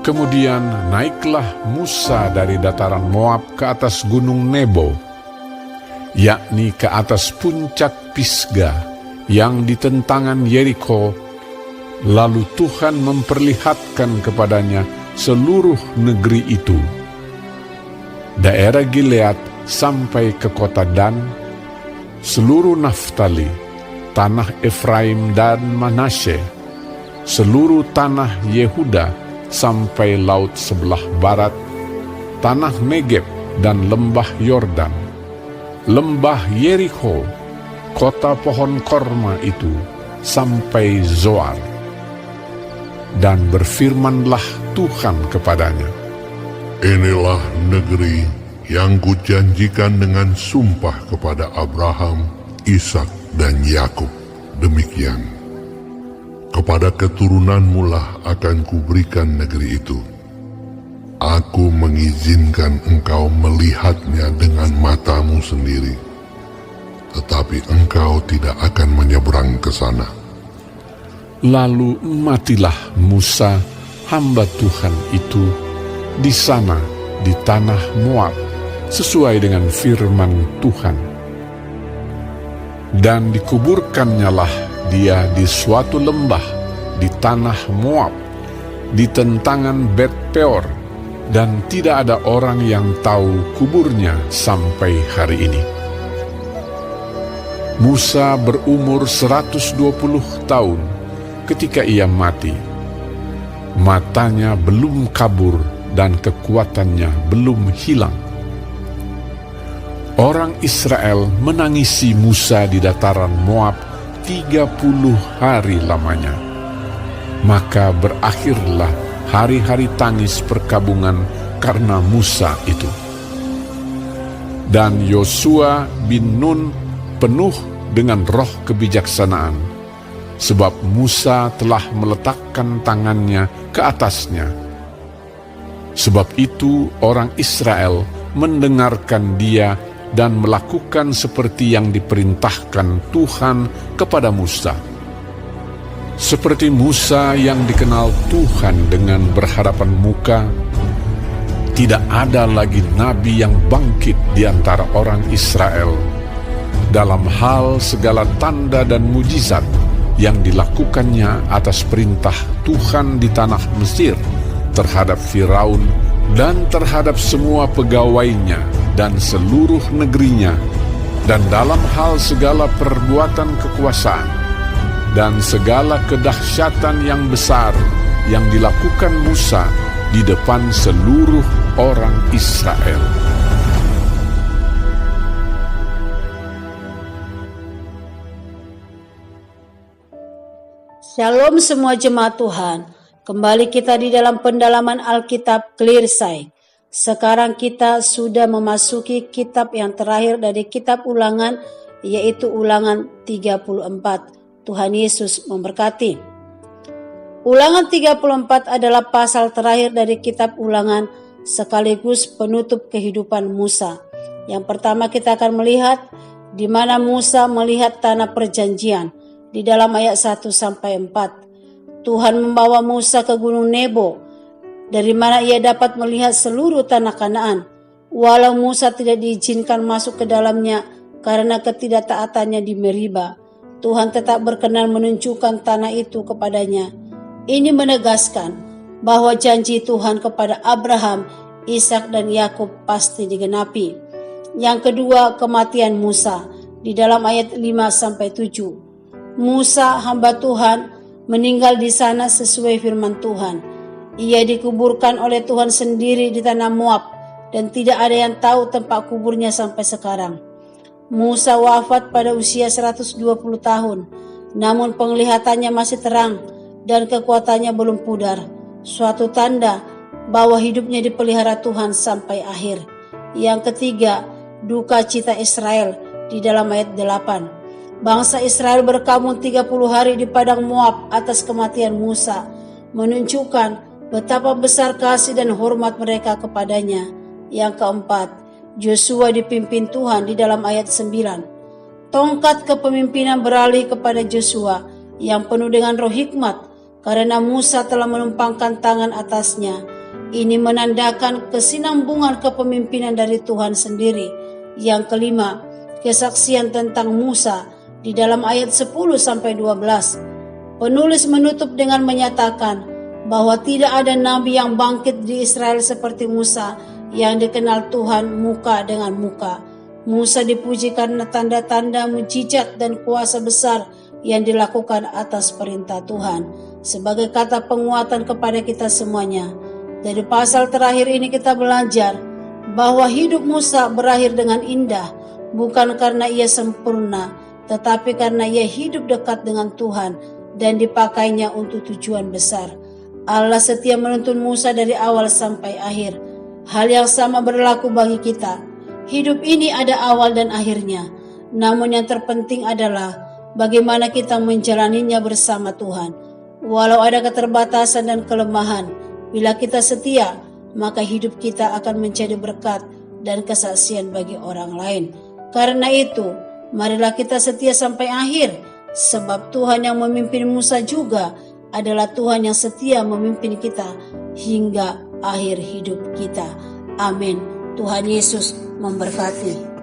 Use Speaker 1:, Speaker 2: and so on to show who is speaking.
Speaker 1: Kemudian naiklah Musa dari dataran Moab ke atas gunung Nebo, yakni ke atas puncak Pisga yang di tentangan Yeriko. Lalu Tuhan memperlihatkan kepadanya seluruh negeri itu, daerah Gilead sampai ke kota Dan, seluruh Naftali, tanah Efraim dan Manasye, seluruh tanah Yehuda sampai laut sebelah barat, tanah Negeb dan lembah Yordan, lembah Yeriko, kota pohon korma itu, sampai Zoar. Dan berfirmanlah Tuhan kepadanya,
Speaker 2: Inilah negeri yang kujanjikan dengan sumpah kepada Abraham, Ishak dan Yakub. Demikian, kepada keturunanmu lah akan kuberikan negeri itu. Aku mengizinkan engkau melihatnya dengan matamu sendiri, tetapi engkau tidak akan menyeberang ke sana.
Speaker 1: Lalu matilah Musa, hamba Tuhan itu, di sana di tanah Moab, sesuai dengan firman Tuhan. Dan dikuburkannyalah dia di suatu lembah di tanah Moab, di tentangan Bet Peor, dan tidak ada orang yang tahu kuburnya sampai hari ini. Musa berumur 120 tahun ketika ia mati. Matanya belum kabur dan kekuatannya belum hilang. Orang Israel menangisi Musa di dataran Moab 30 hari lamanya. Maka berakhirlah hari-hari tangis perkabungan karena Musa itu. Dan Yosua bin Nun penuh dengan roh kebijaksanaan, sebab Musa telah meletakkan tangannya ke atasnya. Sebab itu orang Israel mendengarkan dia dan melakukan seperti yang diperintahkan Tuhan kepada Musa. Seperti Musa yang dikenal Tuhan dengan berhadapan muka, tidak ada lagi nabi yang bangkit di antara orang Israel dalam hal segala tanda dan mujizat yang dilakukannya atas perintah Tuhan di tanah Mesir terhadap Firaun dan terhadap semua pegawainya dan seluruh negerinya, dan dalam hal segala perbuatan kekuasaan dan segala kedahsyatan yang besar yang dilakukan Musa di depan seluruh orang Israel.
Speaker 3: Shalom semua jemaat Tuhan. Kembali kita di dalam pendalaman Alkitab Clearside. Sekarang kita sudah memasuki kitab yang terakhir dari kitab Ulangan, yaitu Ulangan 34. Tuhan Yesus memberkati. Ulangan 34 adalah pasal terakhir dari kitab Ulangan sekaligus penutup kehidupan Musa. Yang pertama kita akan melihat di mana Musa melihat tanah perjanjian. Di dalam ayat 1-4, Tuhan membawa Musa ke gunung Nebo, dari mana ia dapat melihat seluruh tanah Kanaan. Walau Musa tidak diizinkan masuk ke dalamnya karena ketidaktaatannya di Meriba, Tuhan tetap berkenan menunjukkan tanah itu kepadanya. Ini menegaskan bahwa janji Tuhan kepada Abraham, Ishak dan Yakub pasti digenapi. Yang kedua, kematian Musa di dalam ayat 5-7. Musa, hamba Tuhan, meninggal di sana sesuai firman Tuhan. Ia dikuburkan oleh Tuhan sendiri di tanah Moab, dan tidak ada yang tahu tempat kuburnya sampai sekarang. Musa wafat pada usia 120 tahun, namun penglihatannya masih terang dan kekuatannya belum pudar. Suatu tanda bahwa hidupnya dipelihara Tuhan sampai akhir. Yang ketiga, duka cita Israel di dalam ayat 8. Bangsa Israel berkabung 30 hari di padang Moab atas kematian Musa, menunjukkan betapa besar kasih dan hormat mereka kepadanya. Yang keempat, Yosua dipimpin Tuhan di dalam ayat 9. Tongkat kepemimpinan beralih kepada Yosua yang penuh dengan roh hikmat, karena Musa telah menumpangkan tangan atasnya. Ini menandakan kesinambungan kepemimpinan dari Tuhan sendiri. Yang kelima, kesaksian tentang Musa di dalam ayat 10-12. Penulis menutup dengan menyatakan bahwa tidak ada nabi yang bangkit di Israel seperti Musa yang dikenal Tuhan muka dengan muka. Musa dipuji karena tanda-tanda, mujizat, dan kuasa besar yang dilakukan atas perintah Tuhan sebagai kata penguatan kepada kita semuanya. Dari pasal terakhir ini kita belajar bahwa hidup Musa berakhir dengan indah, bukan karena ia sempurna, tetapi karena ia hidup dekat dengan Tuhan dan dipakainya untuk tujuan besar. Allah setia menuntun Musa dari awal sampai akhir. Hal yang sama berlaku bagi kita. Hidup ini ada awal dan akhirnya. Namun yang terpenting adalah bagaimana kita menjalaninya bersama Tuhan. Walau ada keterbatasan dan kelemahan, bila kita setia, maka hidup kita akan menjadi berkat dan kesaksian bagi orang lain. Karena itu, marilah kita setia sampai akhir, sebab Tuhan yang memimpin Musa juga adalah Tuhan yang setia memimpin kita hingga akhir hidup kita. Amin. Tuhan Yesus memberkati.